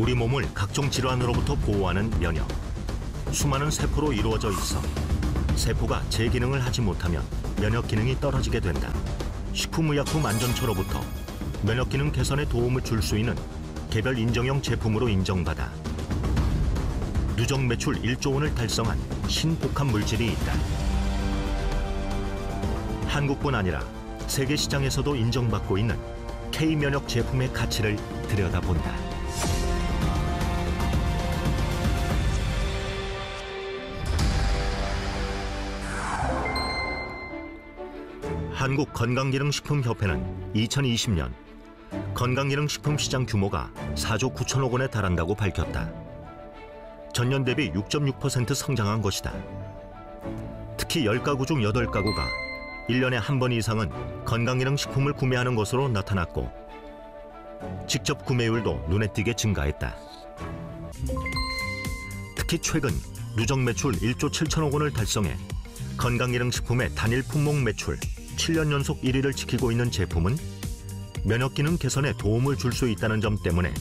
우리 몸을 각종 질환으로부터 보호하는 면역. 수많은 세포로 이루어져 있어 세포가 제 기능을 하지 못하면 면역 기능이 떨어지게 된다. 식품의약품 안전처로부터 면역 기능 개선에 도움을 줄 수 있는 개별 인정형 제품으로 인정받아 누적 매출 1조 원을 달성한 신복합 물질이 있다. 한국뿐 아니라 세계 시장에서도 인정받고 있는 K면역 제품의 가치를 들여다본다. 한국건강기능식품협회는 2020년 건강기능식품 시장 규모가 4조 9천억 원에 달한다고 밝혔다. 전년 대비 6.6% 성장한 것이다. 특히 10가구 중 8가구가 1년에 한 번 이상은 건강기능식품을 구매하는 것으로 나타났고 직접 구매율도 눈에 띄게 증가했다. 특히 최근 누적 매출 1조 7천억 원을 달성해 건강기능식품의 단일 품목 매출 7년 연속 1위를 지키고 있는 제품은 면역기능 개선에 도움을 줄 수 있다는 점 때문에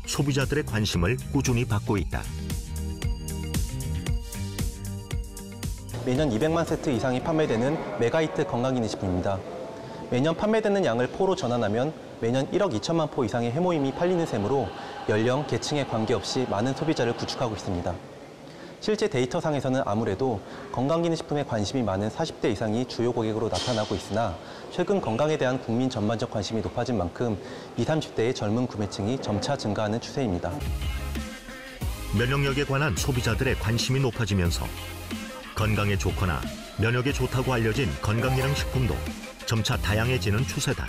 소비자들의 관심을 꾸준히 받고 있다. 매년 200만 세트 이상이 판매되는 메가히트 건강기능식품입니다. 매년 판매되는 양을 포로 전환하면 매년 1억 2천만 포 이상의 해모임이 팔리는 셈으로 연령, 계층에 관계없이 많은 소비자를 구축하고 있습니다. 실제 데이터상에서는 아무래도 건강기능식품에 관심이 많은 40대 이상이 주요 고객으로 나타나고 있으나 최근 건강에 대한 국민 전반적 관심이 높아진 만큼 20, 30대의 젊은 구매층이 점차 증가하는 추세입니다. 면역력에 관한 소비자들의 관심이 높아지면서 건강에 좋거나 면역에 좋다고 알려진 건강기능식품도 점차 다양해지는 추세다.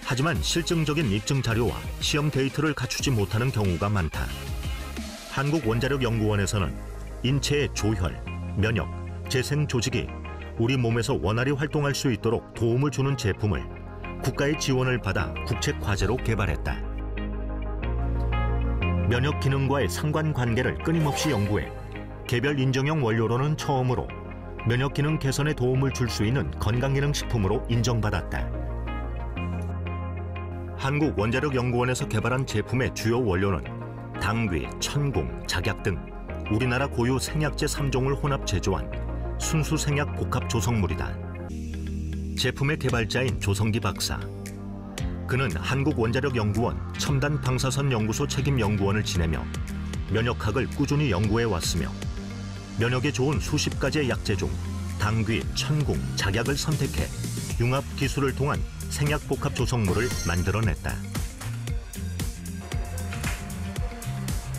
하지만 실증적인 입증 자료와 시험 데이터를 갖추지 못하는 경우가 많다. 한국원자력연구원에서는 인체의 조혈, 면역, 재생 조직이 우리 몸에서 원활히 활동할 수 있도록 도움을 주는 제품을 국가의 지원을 받아 국책 과제로 개발했다. 면역 기능과의 상관관계를 끊임없이 연구해 개별 인정형 원료로는 처음으로 면역 기능 개선에 도움을 줄 수 있는 건강기능식품으로 인정받았다. 한국원자력연구원에서 개발한 제품의 주요 원료는 당귀, 천궁, 작약 등 우리나라 고유 생약제 3종을 혼합 제조한 순수 생약 복합 조성물이다. 제품의 개발자인 조성기 박사. 그는 한국원자력연구원 첨단 방사선 연구소 책임 연구원을 지내며 면역학을 꾸준히 연구해 왔으며 면역에 좋은 수십 가지의 약재 중 당귀, 천궁, 작약을 선택해 융합 기술을 통한 생약 복합 조성물을 만들어냈다.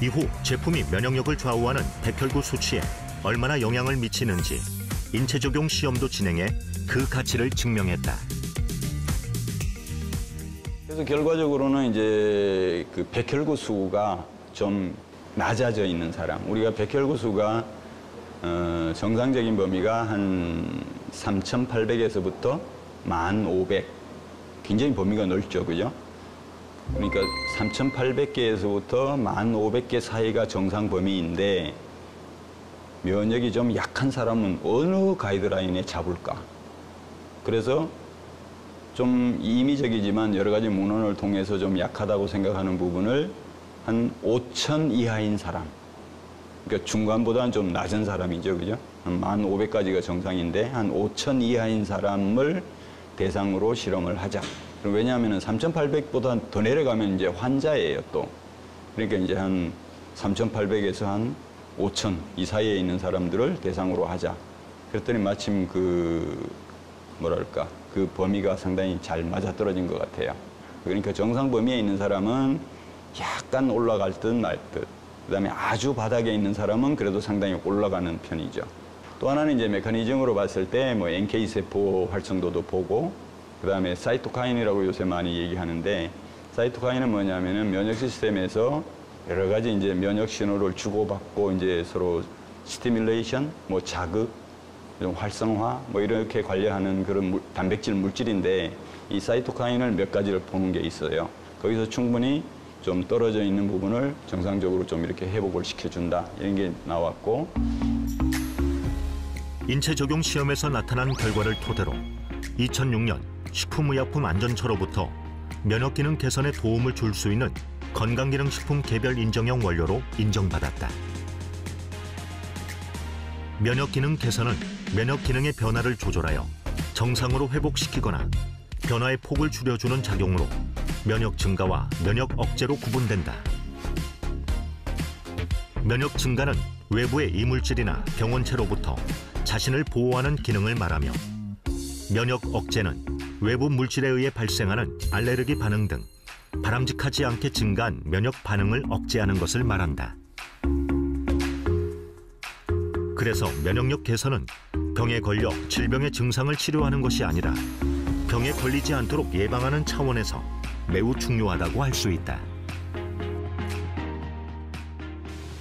이후 제품이 면역력을 좌우하는 백혈구 수치에 얼마나 영향을 미치는지 인체 적용 시험도 진행해 그 가치를 증명했다. 그래서 결과적으로는 이제 그 백혈구 수가 좀 낮아져 있는 사람, 우리가 백혈구 수가 정상적인 범위가 한 3,800에서부터 1,500, 굉장히 범위가 넓죠, 그죠? 그러니까 3,800개에서부터 1,500개 사이가 정상 범위인데 면역이 좀 약한 사람은 어느 가이드라인에 잡을까? 그래서 좀 임의적이지만 여러 가지 문헌을 통해서 좀 약하다고 생각하는 부분을 한 5,000 이하인 사람, 그러니까 중간보다는 좀 낮은 사람이죠, 그죠? 한 1,500까지가 정상인데 한 5,000 이하인 사람을 대상으로 실험을 하자. 왜냐하면 3,800보다 더 내려가면 이제 환자예요, 또. 그러니까 이제 한 3,800에서 한 5,000 이 사이에 있는 사람들을 대상으로 하자. 그랬더니 마침 그 범위가 상당히 잘 맞아떨어진 것 같아요. 그러니까 정상 범위에 있는 사람은 약간 올라갈 듯 말 듯. 그다음에 아주 바닥에 있는 사람은 그래도 상당히 올라가는 편이죠. 또 하나는 이제 메커니즘으로 봤을 때 뭐 NK 세포 활성도도 보고, 그다음에 사이토카인이라고 요새 많이 얘기하는데, 사이토카인은 뭐냐면은 면역 시스템에서 여러 가지 이제 면역 신호를 주고받고 이제 서로 스티뮬레이션, 뭐 자극, 좀 활성화, 뭐 이렇게 관리하는 그런 단백질 물질인데, 이 사이토카인을 몇 가지를 보는 게 있어요. 거기서 충분히 좀 떨어져 있는 부분을 정상적으로 좀 이렇게 회복을 시켜준다, 이런 게 나왔고. 인체 적용 시험에서 나타난 결과를 토대로 2006년 식품의약품 안전처로부터 면역 기능 개선에 도움을 줄 수 있는 건강기능식품 개별 인정형 원료로 인정받았다. 면역기능 개선은 면역기능의 변화를 조절하여 정상으로 회복시키거나 변화의 폭을 줄여주는 작용으로 면역 증가와 면역 억제로 구분된다. 면역 증가는 외부의 이물질이나 병원체로부터 자신을 보호하는 기능을 말하며, 면역 억제는 외부 물질에 의해 발생하는 알레르기 반응 등 바람직하지 않게 증가한 면역 반응을 억제하는 것을 말한다. 그래서 면역력 개선은 병에 걸려 질병의 증상을 치료하는 것이 아니라 병에 걸리지 않도록 예방하는 차원에서 매우 중요하다고 할 수 있다.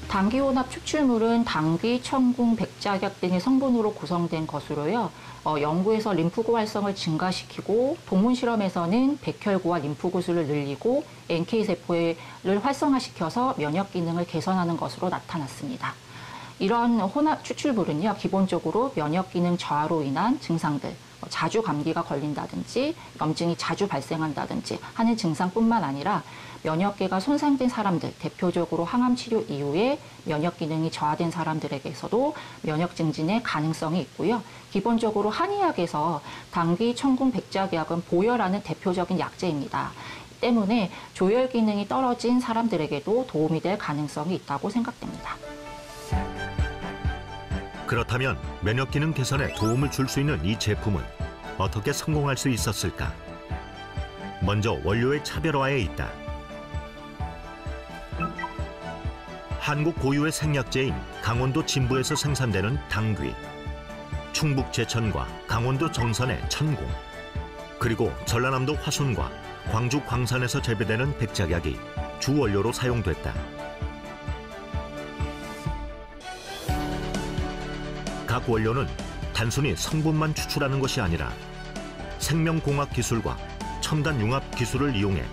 당귀혼합 추출물은 당귀, 천궁, 백작약 등의 성분으로 구성된 것으로요. 연구에서 림프구 활성을 증가시키고 동물 실험에서는 백혈구와 림프구수를 늘리고 NK세포를 활성화시켜서 면역 기능을 개선하는 것으로 나타났습니다. 이런 혼합 추출물은요, 기본적으로 면역 기능 저하로 인한 증상들, 자주 감기가 걸린다든지 염증이 자주 발생한다든지 하는 증상뿐만 아니라 면역계가 손상된 사람들, 대표적으로 항암 치료 이후에 면역 기능이 저하된 사람들에게서도 면역 증진의 가능성이 있고요. 기본적으로 한의학에서 당귀, 천궁, 백작약은 보혈하는 대표적인 약재입니다. 때문에 조혈 기능이 떨어진 사람들에게도 도움이 될 가능성이 있다고 생각됩니다. 그렇다면 면역 기능 개선에 도움을 줄 수 있는 이 제품은 어떻게 성공할 수 있었을까? 먼저 원료의 차별화에 있다. 한국 고유의 생약제인 강원도 진부에서 생산되는 당귀, 충북 제천과 강원도 정선의 천궁, 그리고 전라남도 화순과 광주 광산에서 재배되는 백작약이 주 원료로 사용됐다. 각 원료는 단순히 성분만 추출하는 것이 아니라 생명공학 기술과 첨단 융합 기술을 이용해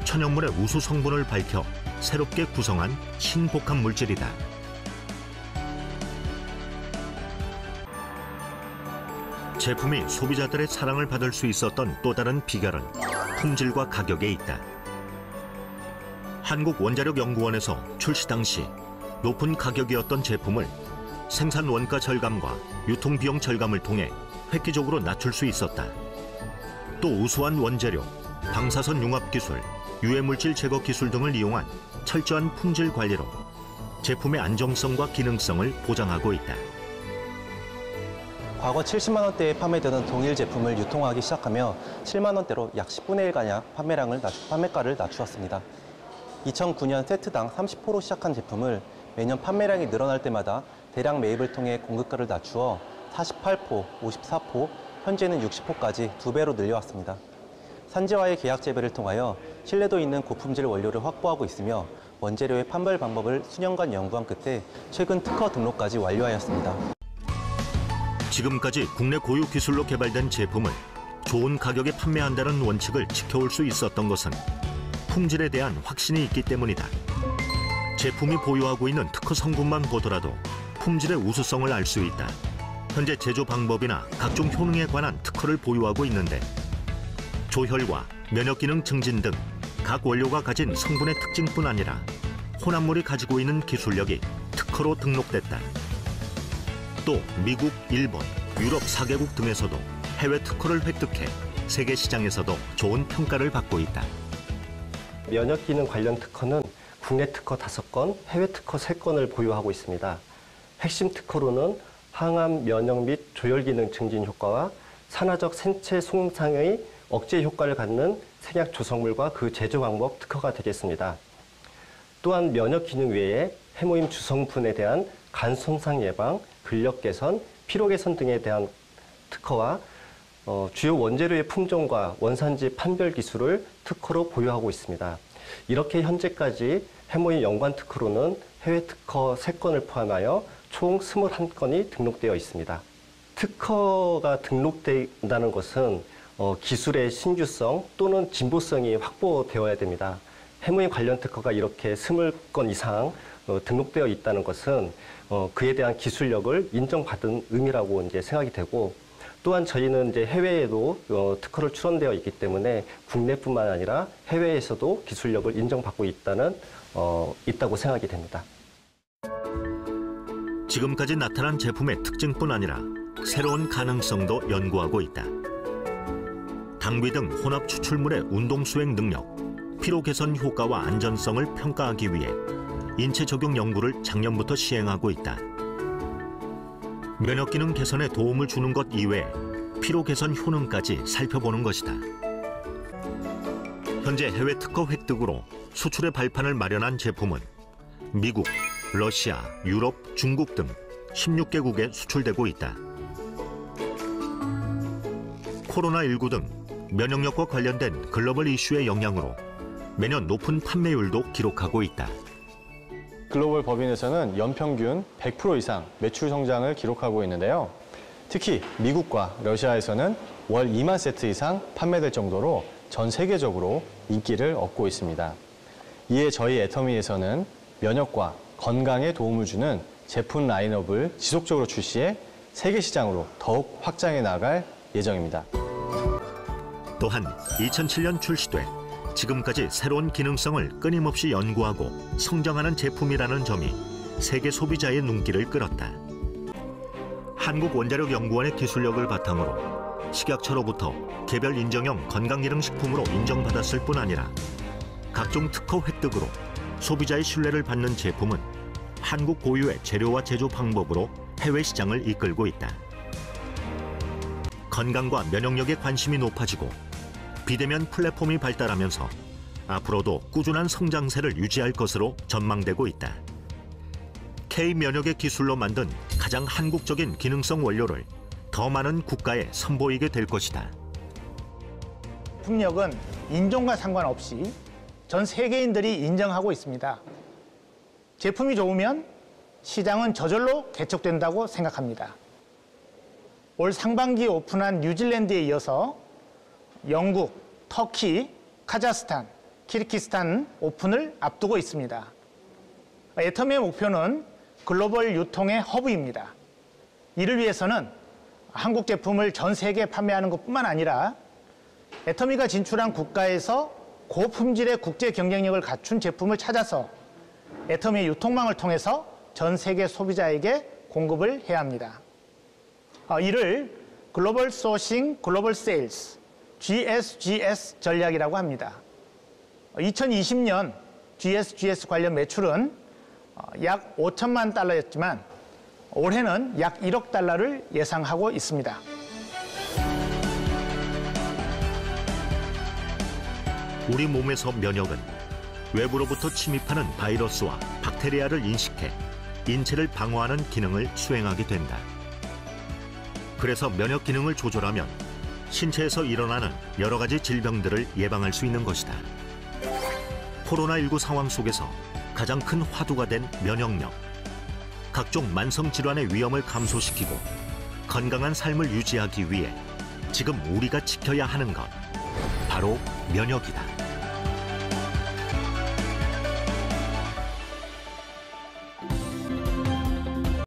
천연물의 우수 성분을 밝혀 새롭게 구성한 신복합 물질이다. 제품이 소비자들의 사랑을 받을 수 있었던 또 다른 비결은 품질과 가격에 있다. 한국원자력연구원에서 출시 당시 높은 가격이었던 제품을 생산 원가 절감과 유통비용 절감을 통해 획기적으로 낮출 수 있었다. 또 우수한 원재료, 방사선 융합 기술, 유해물질 제거 기술 등을 이용한 철저한 품질 관리로 제품의 안정성과 기능성을 보장하고 있다. 과거 70만 원대에 판매되던 동일 제품을 유통하기 시작하며 7만 원대로 약 10분의 1가량 판매가를 낮추었습니다. 2009년 세트당 30포로 시작한 제품을 매년 판매량이 늘어날 때마다 대량 매입을 통해 공급가를 낮추어 48포, 54포, 현재는 60포까지 2배로 늘려왔습니다. 산지와의 계약 재배를 통하여 신뢰도 있는 고품질 원료를 확보하고 있으며 원재료의 판별 방법을 수년간 연구한 끝에 최근 특허 등록까지 완료하였습니다. 지금까지 국내 고유 기술로 개발된 제품을 좋은 가격에 판매한다는 원칙을 지켜올 수 있었던 것은 품질에 대한 확신이 있기 때문이다. 제품이 보유하고 있는 특허 성분만 보더라도 품질의 우수성을 알 수 있다. 현재 제조 방법이나 각종 효능에 관한 특허를 보유하고 있는데 조혈과 면역기능 증진 등 각 원료가 가진 성분의 특징뿐 아니라 혼합물이 가지고 있는 기술력이 특허로 등록됐다. 또 미국, 일본, 유럽 4개국 등에서도 해외 특허를 획득해 세계 시장에서도 좋은 평가를 받고 있다. 면역기능 관련 특허는 국내 특허 5건, 해외 특허 3건을 보유하고 있습니다. 핵심 특허로는 항암, 면역 및 조혈기능 증진 효과와 산화적 생체 손상의 억제 효과를 갖는 생약 조성물과 그 제조 방법 특허가 되겠습니다. 또한 면역 기능 외에 해모임 주성분에 대한 간 손상 예방, 근력 개선, 피로 개선 등에 대한 특허와 주요 원재료의 품종과 원산지 판별 기술을 특허로 보유하고 있습니다. 이렇게 현재까지 해모임 연관 특허로는 해외 특허 3건을 포함하여 총 21건이 등록되어 있습니다. 특허가 등록된다는 것은 기술의 신규성 또는 진보성이 확보되어야 됩니다. 해모임 관련 특허가 이렇게 20건 이상 등록되어 있다는 것은 그에 대한 기술력을 인정받은 의미라고 이제 생각이 되고, 또한 저희는 이제 해외에도 특허를 출원되어 있기 때문에 국내뿐만 아니라 해외에서도 기술력을 인정받고 있다고 생각이 됩니다. 지금까지 나타난 제품의 특징뿐 아니라 새로운 가능성도 연구하고 있다. 당귀 등 혼합 추출물의 운동 수행 능력, 피로 개선 효과와 안전성을 평가하기 위해 인체 적용 연구를 작년부터 시행하고 있다. 면역 기능 개선에 도움을 주는 것 이외에 피로 개선 효능까지 살펴보는 것이다. 현재 해외 특허 획득으로 수출의 발판을 마련한 제품은 미국, 러시아, 유럽, 중국 등 16개국에 수출되고 있다. 코로나19 등 면역력과 관련된 글로벌 이슈의 영향으로 매년 높은 판매율도 기록하고 있다. 글로벌 법인에서는 연평균 100% 이상 매출 성장을 기록하고 있는데요. 특히 미국과 러시아에서는 월 2만 세트 이상 판매될 정도로 전 세계적으로 인기를 얻고 있습니다. 이에 저희 애터미에서는 면역과 건강에 도움을 주는 제품 라인업을 지속적으로 출시해 세계 시장으로 더욱 확장해 나갈 예정입니다. 또한 2007년 출시돼 지금까지 새로운 기능성을 끊임없이 연구하고 성장하는 제품이라는 점이 세계 소비자의 눈길을 끌었다. 한국원자력연구원의 기술력을 바탕으로 식약처로부터 개별 인정형 건강기능식품으로 인정받았을 뿐 아니라 각종 특허 획득으로 소비자의 신뢰를 받는 제품은 한국 고유의 재료와 제조 방법으로 해외 시장을 이끌고 있다. 건강과 면역력에 관심이 높아지고 비대면 플랫폼이 발달하면서 앞으로도 꾸준한 성장세를 유지할 것으로 전망되고 있다. K-면역의 기술로 만든 가장 한국적인 기능성 원료를 더 많은 국가에 선보이게 될 것이다. 제품력은 인종과 상관없이 전 세계인들이 인정하고 있습니다. 제품이 좋으면 시장은 저절로 개척된다고 생각합니다. 올 상반기에 오픈한 뉴질랜드에 이어서 영국, 터키, 카자흐스탄, 키르기스탄 오픈을 앞두고 있습니다. 애터미의 목표는 글로벌 유통의 허브입니다. 이를 위해서는 한국 제품을 전 세계에 판매하는 것뿐만 아니라 애터미가 진출한 국가에서 고품질의 국제 경쟁력을 갖춘 제품을 찾아서 애터미의 유통망을 통해서 전 세계 소비자에게 공급을 해야 합니다. 이를 글로벌 소싱, 글로벌 세일즈, GSGS 전략이라고 합니다. 2020년 GSGS 관련 매출은 약 5천만 달러였지만 올해는 약 1억 달러를 예상하고 있습니다. 우리 몸에서 면역은 외부로부터 침입하는 바이러스와 박테리아를 인식해 인체를 방어하는 기능을 수행하게 된다. 그래서 면역 기능을 조절하면 신체에서 일어나는 여러 가지 질병들을 예방할 수 있는 것이다. 코로나19 상황 속에서 가장 큰 화두가 된 면역력. 각종 만성 질환의 위험을 감소시키고 건강한 삶을 유지하기 위해 지금 우리가 지켜야 하는 것, 바로 면역이다.